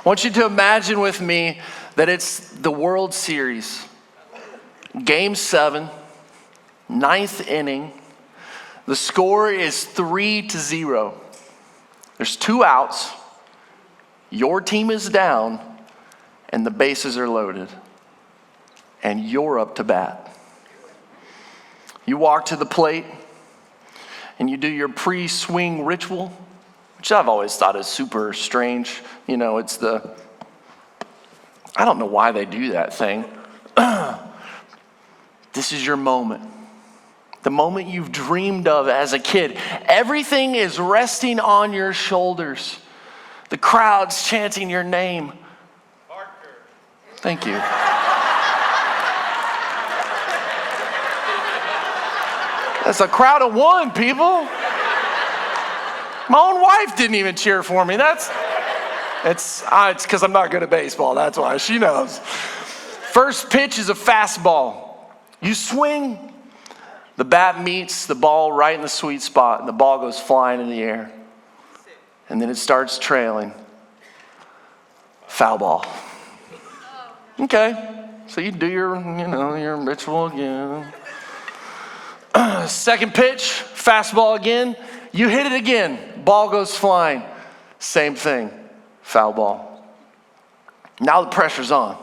want you to imagine with me that it's the World Series. Game 7, ninth inning. The score is 3-0. There's 2 outs. Your team is down, and the bases are loaded. And you're up to bat. You walk to the plate, and you do your pre-swing ritual, which I've always thought is super strange. You know, it's I don't know why they do that thing. This is your moment. The moment you've dreamed of as a kid. Everything is resting on your shoulders. The crowd's chanting your name. Parker. Thank you. That's a crowd of 1, people. My own wife didn't even cheer for me. It's because I'm not good at baseball. That's why. She knows. First pitch is a fastball. You swing, the bat meets the ball right in the sweet spot, and the ball goes flying in the air. And then it starts trailing. Foul ball. Okay, so you do your ritual again. Second pitch, fastball again. You hit it again, ball goes flying. Same thing, foul ball. Now the pressure's on.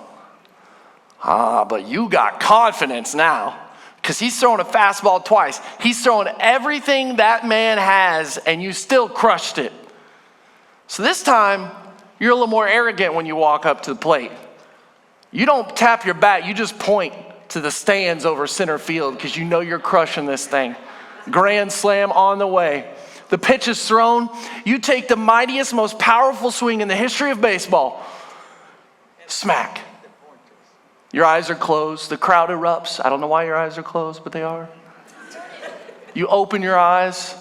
But you got confidence now because he's throwing a fastball twice. He's throwing everything that man has, and you still crushed it. So this time, you're a little more arrogant when you walk up to the plate. You don't tap your bat, you just point to the stands over center field because you know you're crushing this thing. Grand slam on the way. The pitch is thrown. You take the mightiest, most powerful swing in the history of baseball. Smack. Your eyes are closed. The crowd erupts. I don't know why your eyes are closed, but they are. You open your eyes.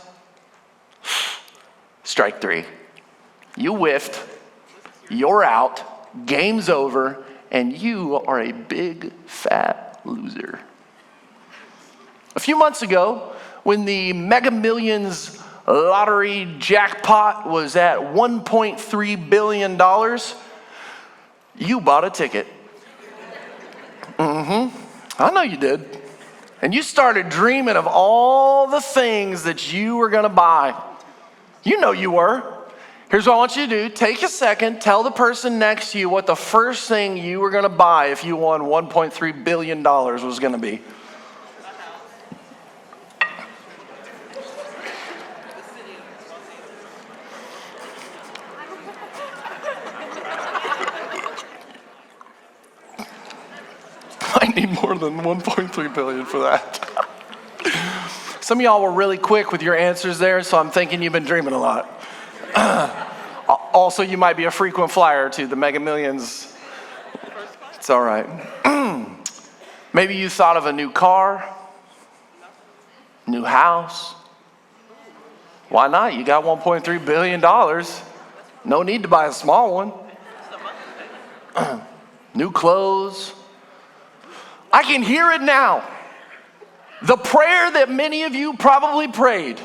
Strike 3. You whiffed. You're out. Game's over. And you are a big, fat loser. A few months ago, when the Mega Millions lottery jackpot was at $1.3 billion, you bought a ticket. I know you did. And you started dreaming of all the things that you were going to buy. You know you were. Here's what I want you to do. Take a second. Tell the person next to you what the first thing you were going to buy if you won $1.3 billion was going to be. I need more than $1.3 billion for that. Some of y'all were really quick with your answers there, so I'm thinking you've been dreaming a lot. Also, you might be a frequent flyer to the Mega Millions. It's all right. Maybe you thought of a new car, new house. Why not? You got $1.3 billion. No need to buy a small one. New clothes. I can hear it now. The prayer that many of you probably prayed.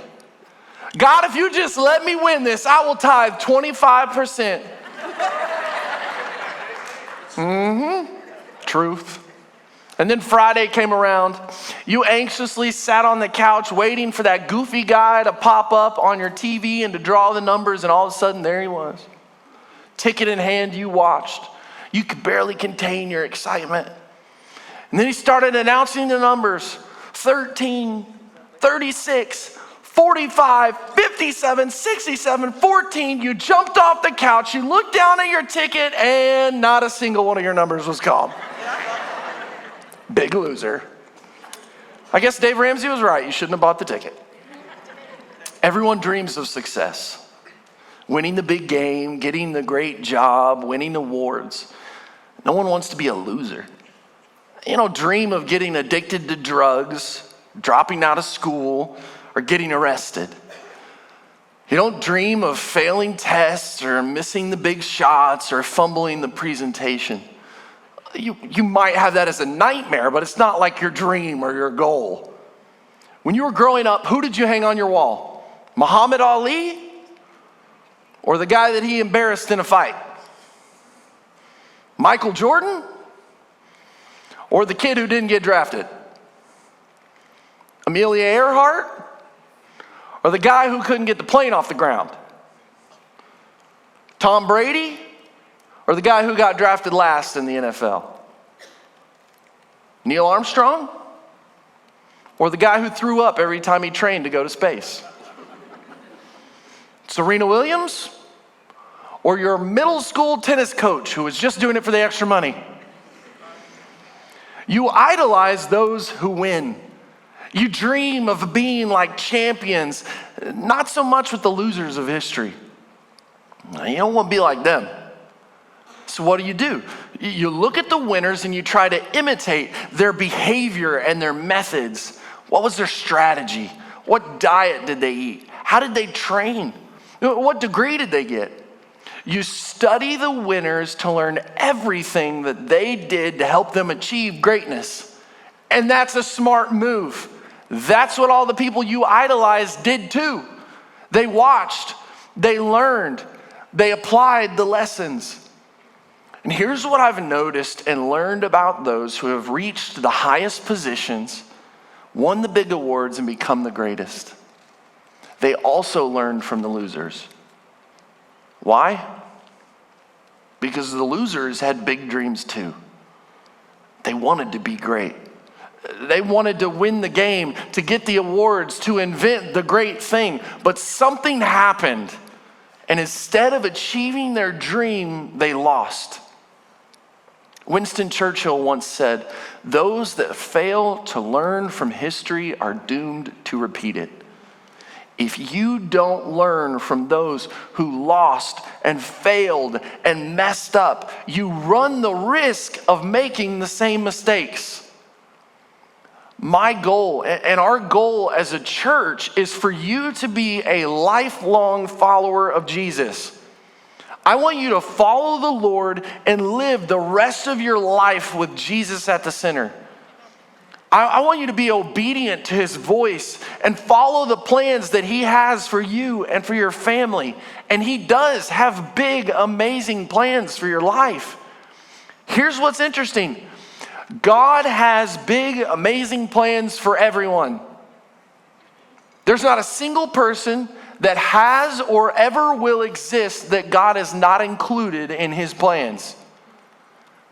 God, if you just let me win this, I will tithe 25%. Truth. And then Friday came around. You anxiously sat on the couch waiting for that goofy guy to pop up on your TV and to draw the numbers, and all of a sudden there he was. Ticket in hand, you watched. You could barely contain your excitement. And then he started announcing the numbers. 13, 36, 45, 57, 67, 14. You jumped off the couch. You looked down at your ticket, and not a single one of your numbers was called. Big loser. I guess Dave Ramsey was right. You shouldn't have bought the ticket. Everyone dreams of success. Winning the big game, getting the great job, winning awards. No one wants to be a loser. You don't dream of getting addicted to drugs, dropping out of school, or getting arrested. You don't dream of failing tests or missing the big shots or fumbling the presentation. You might have that as a nightmare, but it's not like your dream or your goal. When you were growing up, who did you hang on your wall? Muhammad Ali or the guy that he embarrassed in a fight? Michael Jordan or the kid who didn't get drafted? Amelia Earhart or the guy who couldn't get the plane off the ground? Tom Brady or the guy who got drafted last in the NFL? Neil Armstrong or the guy who threw up every time he trained to go to space? Serena Williams or your middle school tennis coach who was just doing it for the extra money? You idolize those who win. You dream of being like champions, not so much with the losers of history. You don't want to be like them. So what do? You look at the winners and you try to imitate their behavior and their methods. What was their strategy? What diet did they eat? How did they train? What degree did they get? You study the winners to learn everything that they did to help them achieve greatness. And that's a smart move. That's what all the people you idolize did too. They watched, they learned, they applied the lessons. And here's what I've noticed and learned about those who have reached the highest positions, won the big awards, and become the greatest. They also learned from the losers. Why? Because the losers had big dreams too. They wanted to be great. They wanted to win the game, to get the awards, to invent the great thing. But something happened, and instead of achieving their dream, they lost. Winston Churchill once said, "Those that fail to learn from history are doomed to repeat it." If you don't learn from those who lost and failed and messed up, you run the risk of making the same mistakes. My goal and our goal as a church is for you to be a lifelong follower of Jesus. I want you to follow the Lord and live the rest of your life with Jesus at the center. I want you to be obedient to his voice and follow the plans that he has for you and for your family. And he does have big, amazing plans for your life. Here's what's interesting. God has big, amazing plans for everyone. There's not a single person that has or ever will exist that God has not included in his plans.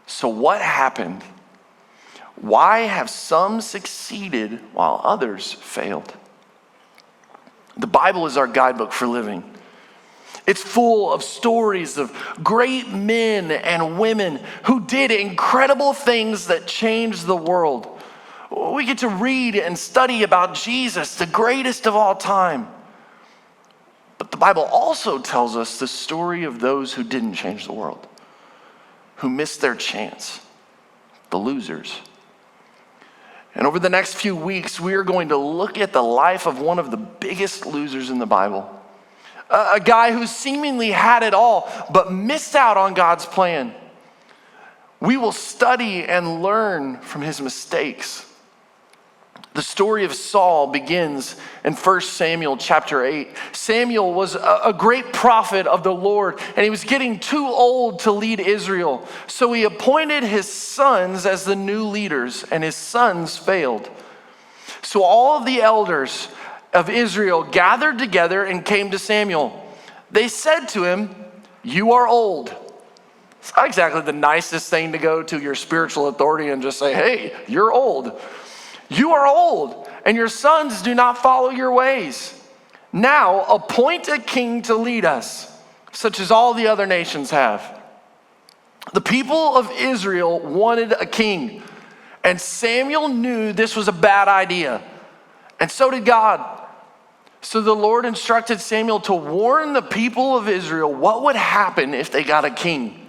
So what happened? Why have some succeeded while others failed? The Bible is our guidebook for living. It's full of stories of great men and women who did incredible things that changed the world. We get to read and study about Jesus, the greatest of all time. But the Bible also tells us the story of those who didn't change the world, who missed their chance, the losers. And over the next few weeks, we are going to look at the life of one of the biggest losers in the Bible. A guy who seemingly had it all, but missed out on God's plan. We will study and learn from his mistakes. The story of Saul begins in 1 Samuel chapter 8. Samuel was a great prophet of the Lord, and he was getting too old to lead Israel. So he appointed his sons as the new leaders, and his sons failed. So all of the elders of Israel gathered together and came to Samuel. They said to him, "You are old." It's not exactly the nicest thing to go to your spiritual authority and just say, "Hey, you're old. You are old, and your sons do not follow your ways. Now appoint a king to lead us, such as all the other nations have." The people of Israel wanted a king, and Samuel knew this was a bad idea, and so did God. So the Lord instructed Samuel to warn the people of Israel what would happen if they got a king.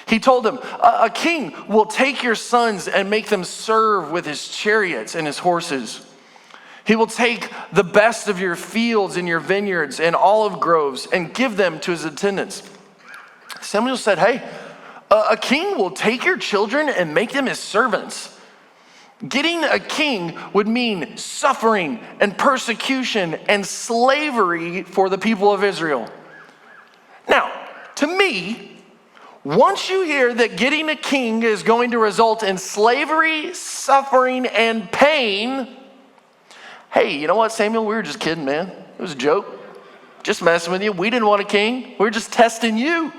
He told them, a king will take your sons and make them serve with his chariots and his horses. He will take the best of your fields and your vineyards and olive groves and give them to his attendants. Samuel said, "Hey, a king will take your children and make them his servants." Getting a king would mean suffering and persecution and slavery for the people of Israel. Now, to me, Once you hear that getting a king is going to result in slavery, suffering, and pain, hey, you know what, Samuel? We were just kidding, man. It was a joke. Just messing with you. We didn't want a king. We were just testing you.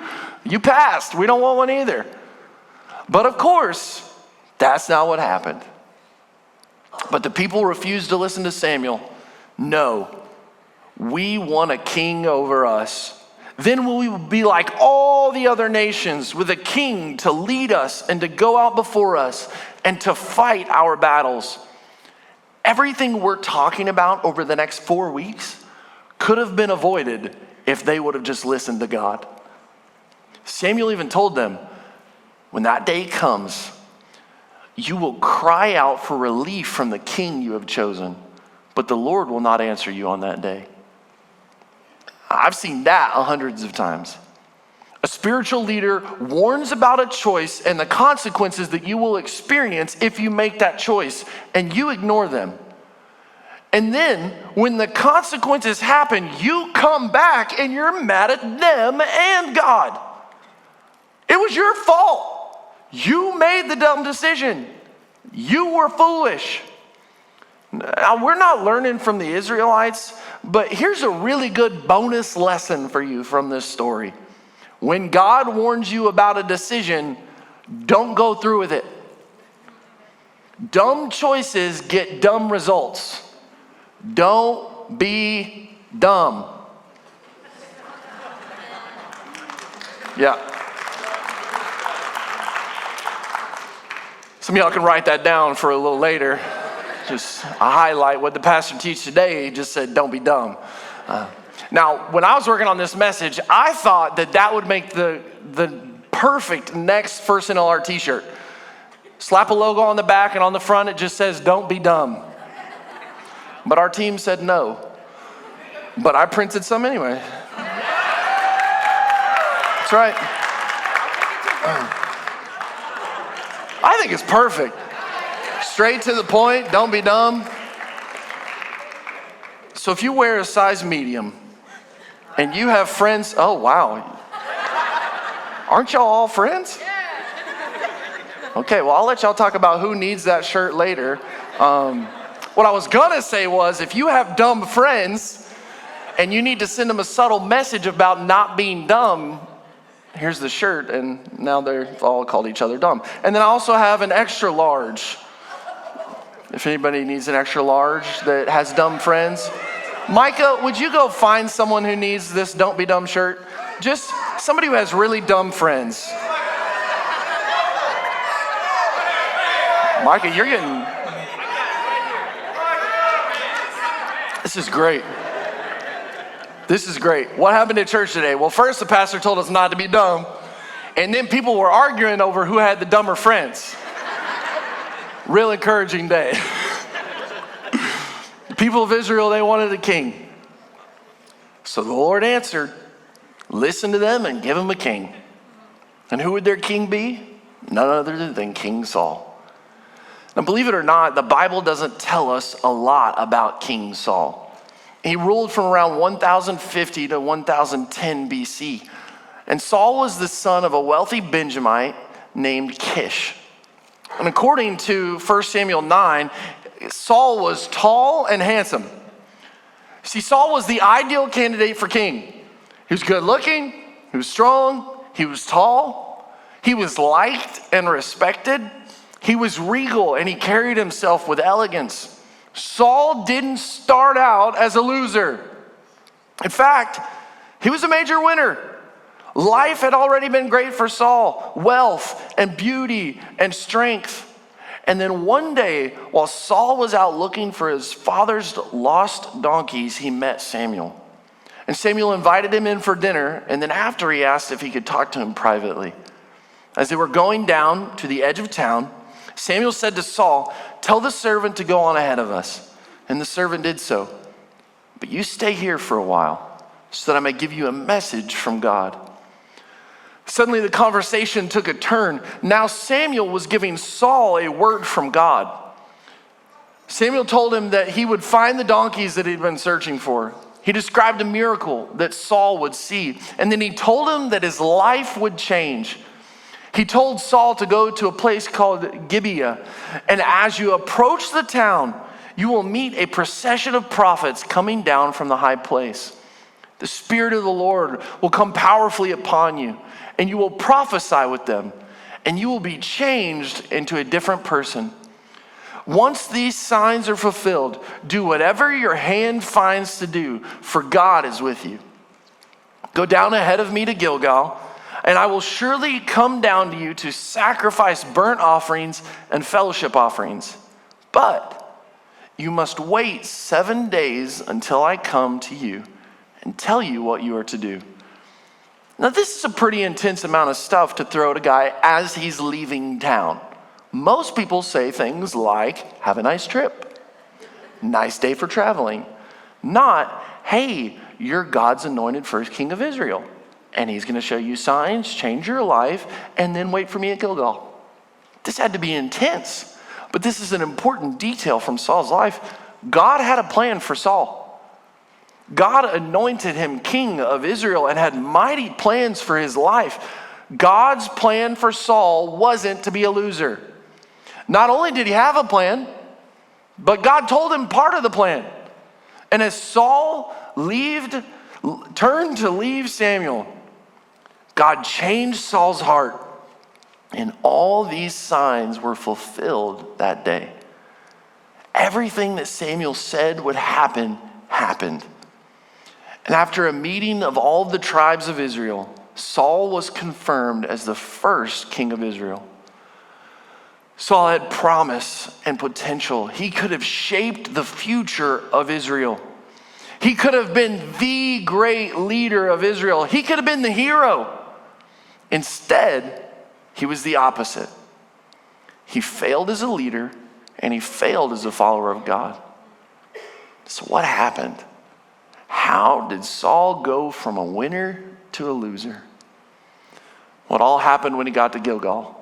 You passed. We don't want one either. But of course, that's not what happened. But the people refused to listen to Samuel. No, we want a king over us. Then we will be like all the other nations, with a king to lead us and to go out before us and to fight our battles. Everything we're talking about over the next 4 weeks could have been avoided if they would have just listened to God. Samuel even told them, when that day comes, you will cry out for relief from the king you have chosen, but the Lord will not answer you on that day. I've seen that hundreds of times. A spiritual leader warns about a choice and the consequences that you will experience if you make that choice, and you ignore them. And then, when the consequences happen, you come back and you're mad at them and God. It was your fault. You made the dumb decision. You were foolish. Now, we're not learning from the Israelites, but here's a really good bonus lesson for you from this story. When God warns you about a decision, don't go through with it. Dumb choices get dumb results. Don't be dumb. Yeah. Some of y'all can write that down for a little later. Just a highlight what the pastor teach today. He just said, don't be dumb. Now, when I was working on this message, I thought that would make the perfect next First NLR t-shirt. Slap a logo on the back, and on the front it just says, don't be dumb. But our team said no. But I printed some anyway. That's right. I think it's perfect. Straight to the point, don't be dumb. So if you wear a size medium and you have friends, oh wow. Aren't y'all all friends? Okay, well I'll let y'all talk about who needs that shirt later. What I was gonna say was, if you have dumb friends and you need to send them a subtle message about not being dumb, here's the shirt, and now they've all called each other dumb. And then I also have an extra large. If anybody needs an extra large that has dumb friends. Micah, would you go find someone who needs this Don't Be Dumb shirt? Just somebody who has really dumb friends. Micah, you're getting... This is great. This is great. What happened at church today? Well, first the pastor told us not to be dumb, and then people were arguing over who had the dumber friends. Real encouraging day. The people of Israel, they wanted a king. So the Lord answered, listen to them and give them a king. And who would their king be? None other than King Saul. Now, believe it or not, the Bible doesn't tell us a lot about King Saul. He ruled from around 1050 to 1010 BC. And Saul was the son of a wealthy Benjamite named Kish. And according to 1 Samuel 9, Saul was tall and handsome. See, Saul was the ideal candidate for king. He was good looking, he was strong, he was tall, he was liked and respected, he was regal, and he carried himself with elegance. Saul didn't start out as a loser. In fact, he was a major winner. Life had already been great for Saul, wealth and beauty and strength. And then one day, while Saul was out looking for his father's lost donkeys, he met Samuel. And Samuel invited him in for dinner, and then after he asked if he could talk to him privately. As they were going down to the edge of town, Samuel said to Saul, tell the servant to go on ahead of us. And the servant did so. But you stay here for a while, so that I may give you a message from God. Suddenly the conversation took a turn. Now Samuel was giving Saul a word from God. Samuel told him that he would find the donkeys that he'd been searching for. He described a miracle that Saul would see. And then he told him that his life would change. He told Saul to go to a place called Gibeah, and as you approach the town, you will meet a procession of prophets coming down from the high place. The Spirit of the Lord will come powerfully upon you, and you will prophesy with them, and you will be changed into a different person. Once these signs are fulfilled, do whatever your hand finds to do, for God is with you. Go down ahead of me to Gilgal, and I will surely come down to you to sacrifice burnt offerings and fellowship offerings. But you must wait 7 days until I come to you and tell you what you are to do. Now, this is a pretty intense amount of stuff to throw at a guy as he's leaving town. Most people say things like, have a nice trip, nice day for traveling, not, hey, you're God's anointed first king of Israel, and he's going to show you signs, change your life, and then wait for me at Gilgal. This had to be intense, but this is an important detail from Saul's life. God had a plan for Saul. God anointed him king of Israel and had mighty plans for his life. God's plan for Saul wasn't to be a loser. Not only did he have a plan, but God told him part of the plan. And as Saul turned to leave Samuel, God changed Saul's heart, and all these signs were fulfilled that day. Everything that Samuel said would happen, happened. And after a meeting of all the tribes of Israel, Saul was confirmed as the first king of Israel. Saul had promise and potential. He could have shaped the future of Israel. He could have been the great leader of Israel. He could have been the hero. Instead, he was the opposite. He failed as a leader, and he failed as a follower of God. So what happened? How did Saul go from a winner to a loser? What all happened when he got to Gilgal?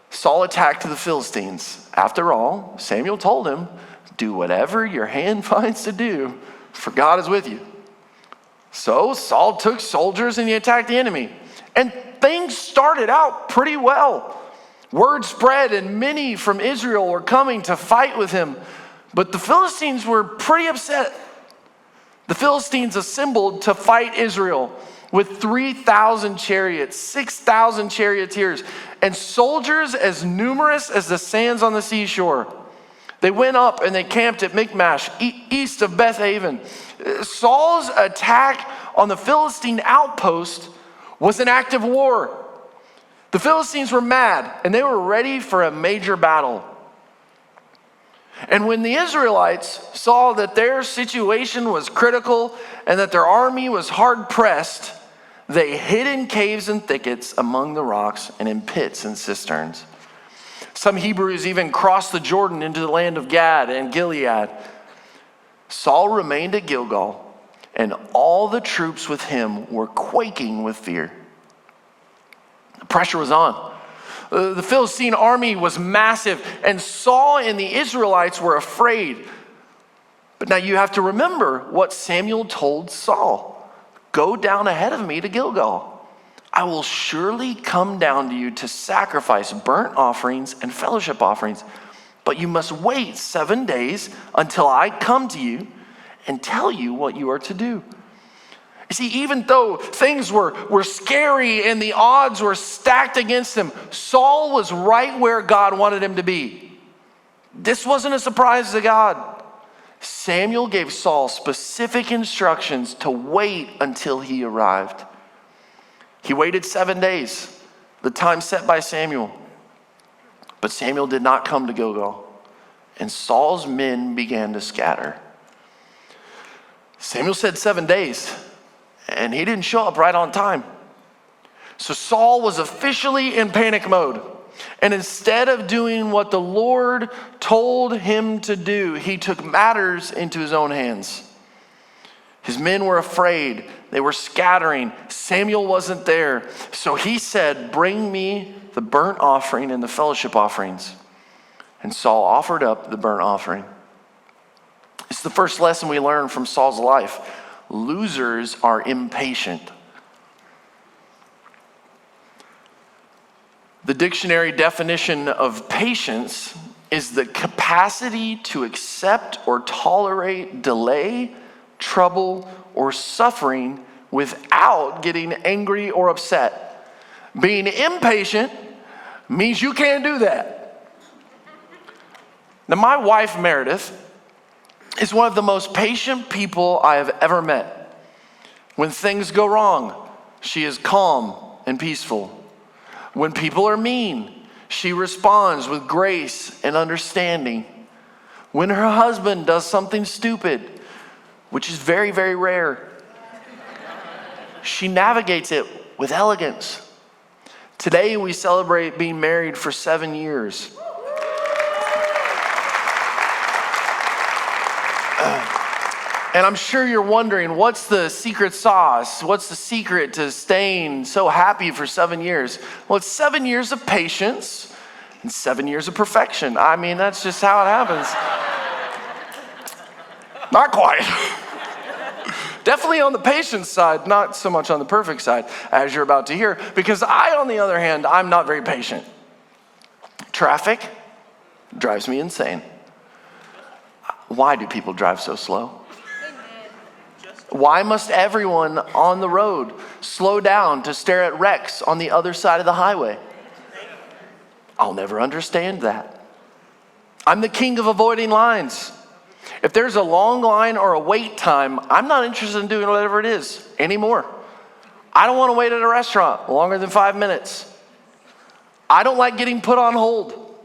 Saul attacked the Philistines. After all, Samuel told him, do whatever your hand finds to do, for God is with you. So Saul took soldiers and he attacked the enemy. And things started out pretty well. Word spread and many from Israel were coming to fight with him. But the Philistines were pretty upset. The Philistines assembled to fight Israel with 3,000 chariots, 6,000 charioteers, and soldiers as numerous as the sands on the seashore. They went up and they camped at Michmash, east of Beth-aven. Saul's attack on the Philistine outpost was an act of war. The Philistines were mad and they were ready for a major battle. And when the Israelites saw that their situation was critical and that their army was hard pressed, they hid in caves and thickets among the rocks and in pits and cisterns. Some Hebrews even crossed the Jordan into the land of Gad and Gilead. Saul remained at Gilgal, and all the troops with him were quaking with fear. The pressure was on. The Philistine army was massive, and Saul and the Israelites were afraid. But now you have to remember what Samuel told Saul. Go down ahead of me to Gilgal. I will surely come down to you to sacrifice burnt offerings and fellowship offerings. But you must wait 7 days until I come to you and tell you what you are to do. You see, even though things were scary and the odds were stacked against him, Saul was right where God wanted him to be. This wasn't a surprise to God. Samuel gave Saul specific instructions to wait until he arrived. He waited 7 days, the time set by Samuel. But Samuel did not come to Gilgal, and Saul's men began to scatter. Samuel said 7 days. And he didn't show up right on time. So Saul was officially in panic mode. And instead of doing what the Lord told him to do, he took matters into his own hands. His men were afraid. They were scattering. Samuel wasn't there. So he said, bring me the burnt offering and the fellowship offerings. And Saul offered up the burnt offering. It's the first lesson we learn from Saul's life. Losers are impatient. The dictionary definition of patience is the capacity to accept or tolerate delay, trouble, or suffering without getting angry or upset. Being impatient means you can't do that. Now, my wife, Meredith, is one of the most patient people I have ever met. When things go wrong, she is calm and peaceful. When people are mean, she responds with grace and understanding. When her husband does something stupid, which is very, very rare, she navigates it with elegance. Today, we celebrate being married for 7 years. And I'm sure you're wondering, what's the secret sauce? What's the secret to staying so happy for 7 years? Well, it's 7 years of patience and 7 years of perfection. I mean, that's just how it happens. Not quite. Definitely on the patience side, not so much on the perfect side, as you're about to hear. Because I, on the other hand, I'm not very patient. Traffic drives me insane. Why do people drive so slow? Why must everyone on the road slow down to stare at wrecks on the other side of the highway? I'll never understand that. I'm the king of avoiding lines. If there's a long line or a wait time, I'm not interested in doing whatever it is anymore. I don't want to wait at a restaurant longer than 5 minutes. I don't like getting put on hold.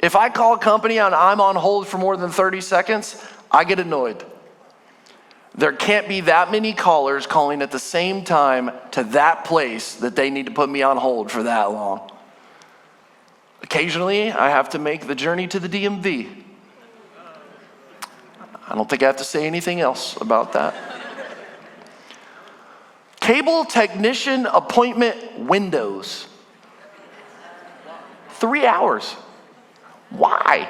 If I call a company and I'm on hold for more than 30 seconds, I get annoyed. There can't be that many callers calling at the same time to that place that they need to put me on hold for that long. Occasionally, I have to make the journey to the DMV. I don't think I have to say anything else about that. Cable technician appointment windows. 3 hours. Why?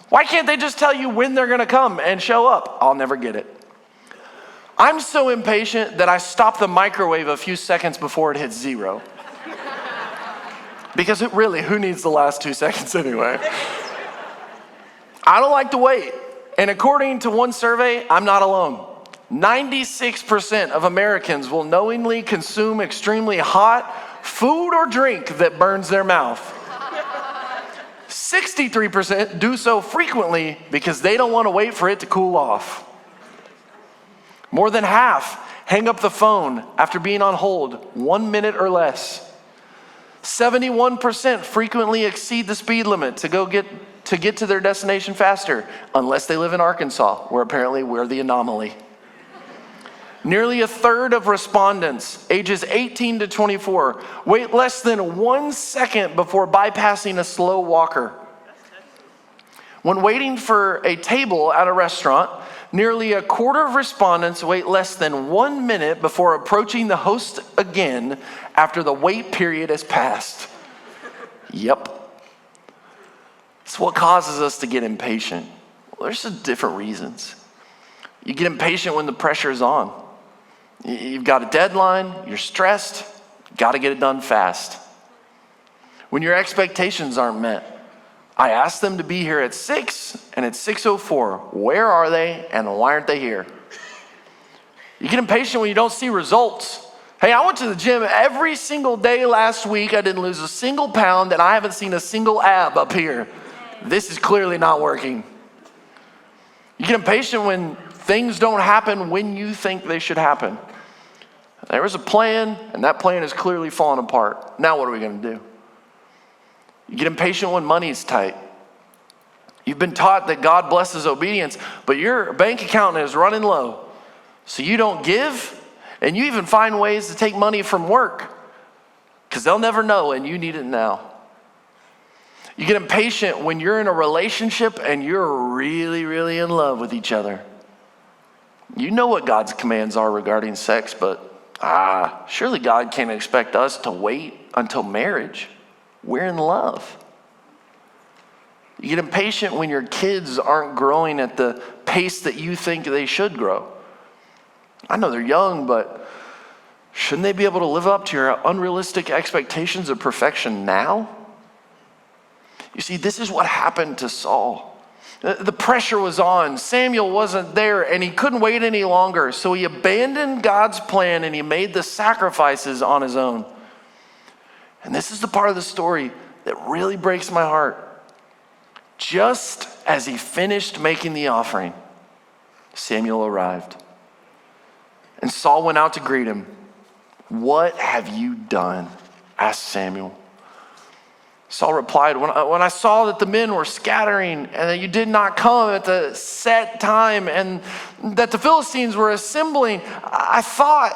Why can't they just tell you when they're going to come and show up? I'll never get it. I'm so impatient that I stop the microwave a few seconds before it hits 0. Because who needs the last 2 seconds anyway? I don't like to wait. And according to one survey, I'm not alone. 96% of Americans will knowingly consume extremely hot food or drink that burns their mouth. 63% do so frequently because they don't want to wait for it to cool off. More than half hang up the phone after being on hold 1 minute or less. 71% frequently exceed the speed limit to get to their destination faster, unless they live in Arkansas, where apparently we're the anomaly. Nearly a third of respondents ages 18 to 24 wait less than 1 second before bypassing a slow walker. When waiting for a table at a restaurant, nearly a quarter of respondents wait less than 1 minute before approaching the host again after the wait period has passed. Yep. It's what causes us to get impatient. Well, there's some different reasons. You get impatient when the pressure is on. You've got a deadline, you're stressed, got to get it done fast. When your expectations aren't met, I asked them to be here at 6 and it's 6:04. Where are they and why aren't they here? You get impatient when you don't see results. Hey, I went to the gym every single day last week. I didn't lose a single pound and I haven't seen a single ab up here. This is clearly not working. You get impatient when things don't happen when you think they should happen. There was a plan, and that plan is clearly falling apart. Now what are we going to do? You get impatient when money's tight. You've been taught that God blesses obedience, but your bank account is running low. So you don't give, and you even find ways to take money from work because they'll never know, and you need it now. You get impatient when you're in a relationship and you're really, really in love with each other. You know what God's commands are regarding sex, but surely God can't expect us to wait until marriage. We're in love. You get impatient when your kids aren't growing at the pace that you think they should grow. I know they're young, but shouldn't they be able to live up to your unrealistic expectations of perfection now? You see, this is what happened to Saul. The pressure was on. Samuel wasn't there, and he couldn't wait any longer. So he abandoned God's plan, and he made the sacrifices on his own. And this is the part of the story that really breaks my heart. Just as he finished making the offering, Samuel arrived. And Saul went out to greet him. "What have you done?" asked Samuel. Saul replied, when I saw that the men were scattering and that you did not come at the set time and that the Philistines were assembling, I thought."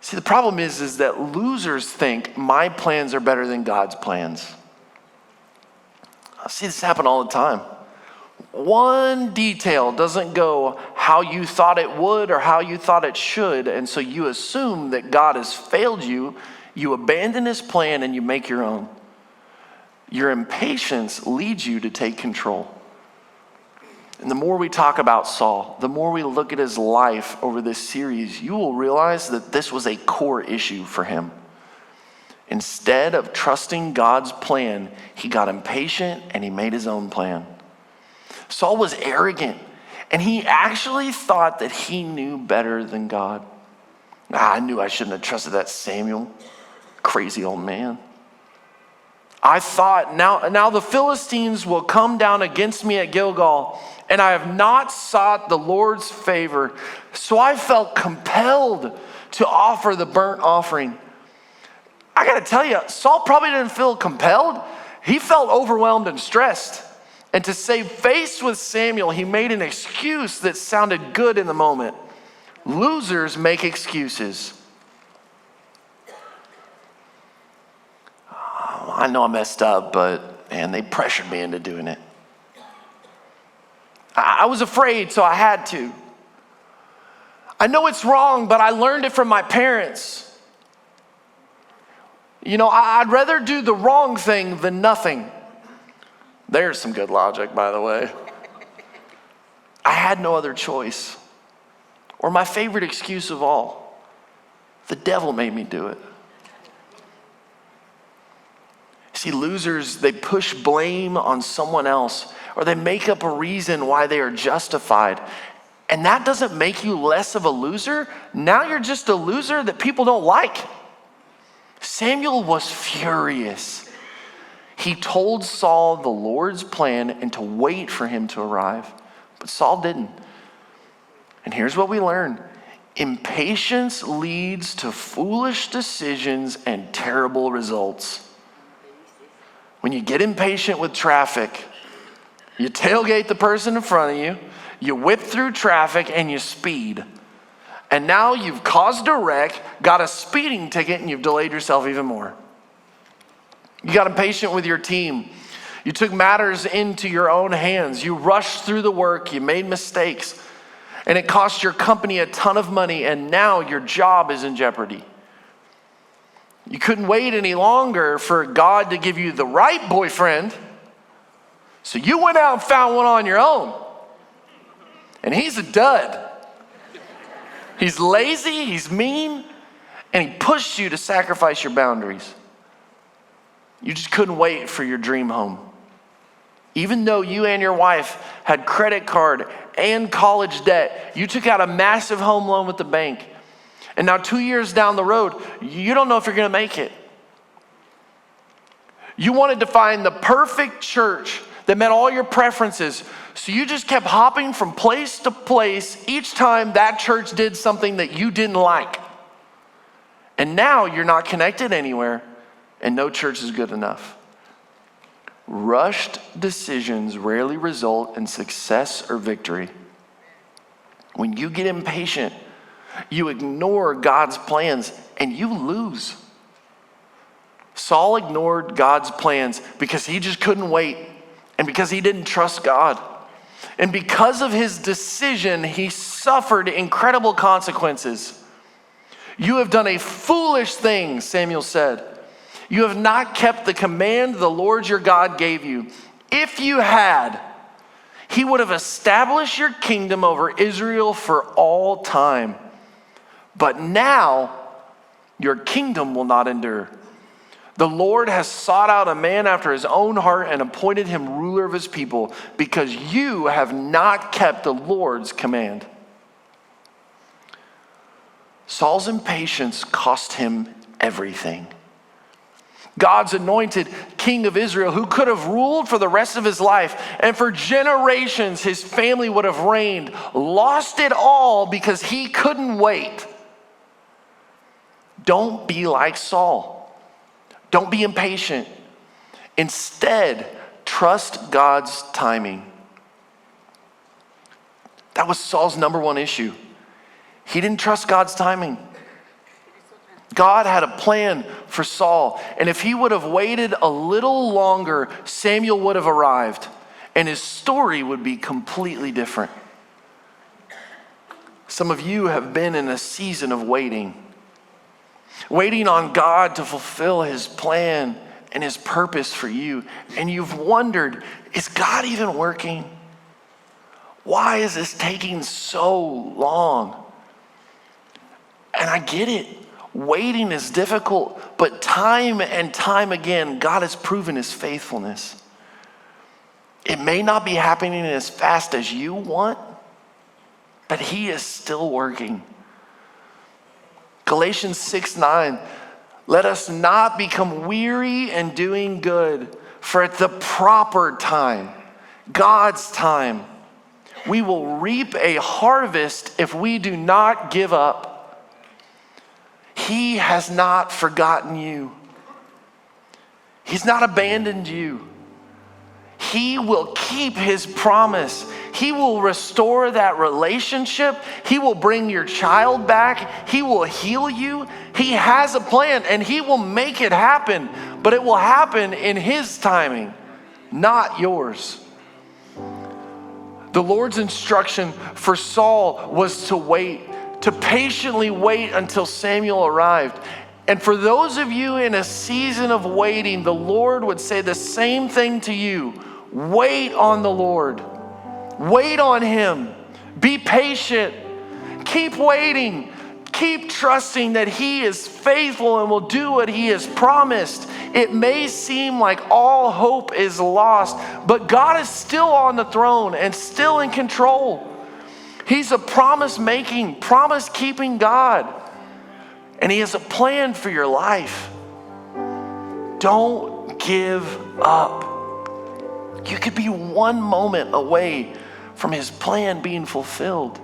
See, the problem is that losers think my plans are better than God's plans. I see this happen all the time. One detail doesn't go how you thought it would or how you thought it should, and so you assume that God has failed you. You abandon his plan and you make your own. Your impatience leads you to take control. And the more we talk about Saul, the more we look at his life over this series, you will realize that this was a core issue for him. Instead of trusting God's plan, he got impatient and he made his own plan. Saul was arrogant, and he actually thought that he knew better than God. I knew I shouldn't have trusted that Samuel. Crazy old man. I thought, now the Philistines will come down against me at Gilgal, and I have not sought the Lord's favor. So I felt compelled to offer the burnt offering. I got to tell you, Saul probably didn't feel compelled. He felt overwhelmed and stressed. And to save face with Samuel, he made an excuse that sounded good in the moment. Losers make excuses. I know I messed up, but man, they pressured me into doing it. I was afraid, so I had to. I know it's wrong, but I learned it from my parents. You know, I'd rather do the wrong thing than nothing. There's some good logic, by the way. I had no other choice. Or my favorite excuse of all, the devil made me do it. See, losers, they push blame on someone else, or they make up a reason why they are justified. And that doesn't make you less of a loser. Now you're just a loser that people don't like. Samuel was furious. He told Saul the Lord's plan and to wait for him to arrive. But Saul didn't. And here's what we learn. Impatience leads to foolish decisions and terrible results. When you get impatient with traffic, you tailgate the person in front of you, you whip through traffic, and you speed. And now you've caused a wreck, got a speeding ticket, and you've delayed yourself even more. You got impatient with your team. You took matters into your own hands. You rushed through the work. You made mistakes. And it cost your company a ton of money, and now your job is in jeopardy. You couldn't wait any longer for God to give you the right boyfriend, so you went out and found one on your own. And he's a dud. He's lazy, he's mean, and he pushed you to sacrifice your boundaries. You just couldn't wait for your dream home. Even though you and your wife had credit card and college debt, you took out a massive home loan with the bank. And now 2 years down the road, you don't know if you're going to make it. You wanted to find the perfect church that met all your preferences. So you just kept hopping from place to place each time that church did something that you didn't like. And now you're not connected anywhere, and no church is good enough. Rushed decisions rarely result in success or victory. When you get impatient, you ignore God's plans and you lose. Saul ignored God's plans because he just couldn't wait and because he didn't trust God. And because of his decision, he suffered incredible consequences. You have done a foolish thing, Samuel said. You have not kept the command the Lord your God gave you. If you had, he would have established your kingdom over Israel for all time. But now your kingdom will not endure. The Lord has sought out a man after his own heart and appointed him ruler of his people because you have not kept the Lord's command. Saul's impatience cost him everything. God's anointed king of Israel, who could have ruled for the rest of his life, and for generations his family would have reigned, lost it all because he couldn't wait. Don't be like Saul. Don't be impatient. Instead, trust God's timing. That was Saul's number one issue. He didn't trust God's timing. God had a plan for Saul, and if he would have waited a little longer, Samuel would have arrived, and his story would be completely different. Some of you have been in a season of waiting on God to fulfill his plan and his purpose for you, and you've wondered, is God even working? Why is this taking so long? And I get it. Waiting is difficult, but time and time again, God has proven his faithfulness. It may not be happening as fast as you want, but he is still working. Galatians 6:9, let us not become weary in doing good, for at the proper time, God's time, we will reap a harvest if we do not give up. He has not forgotten you. He's not abandoned you. He will keep his promise. He will restore that relationship. He will bring your child back. He will heal you. He has a plan and he will make it happen, but it will happen in his timing, not yours. The Lord's instruction for Saul was to wait, to patiently wait until Samuel arrived. And for those of you in a season of waiting, the Lord would say the same thing to you. Wait on the Lord. Wait on him. Be patient. Keep waiting. Keep trusting that he is faithful and will do what he has promised. It may seem like all hope is lost, but God is still on the throne and still in control. He's a promise-making, promise-keeping God. And he has a plan for your life. Don't give up. You could be one moment away from his plan being fulfilled.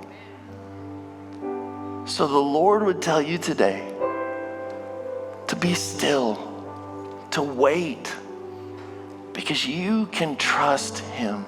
So the Lord would tell you today to be still, to wait, because you can trust him.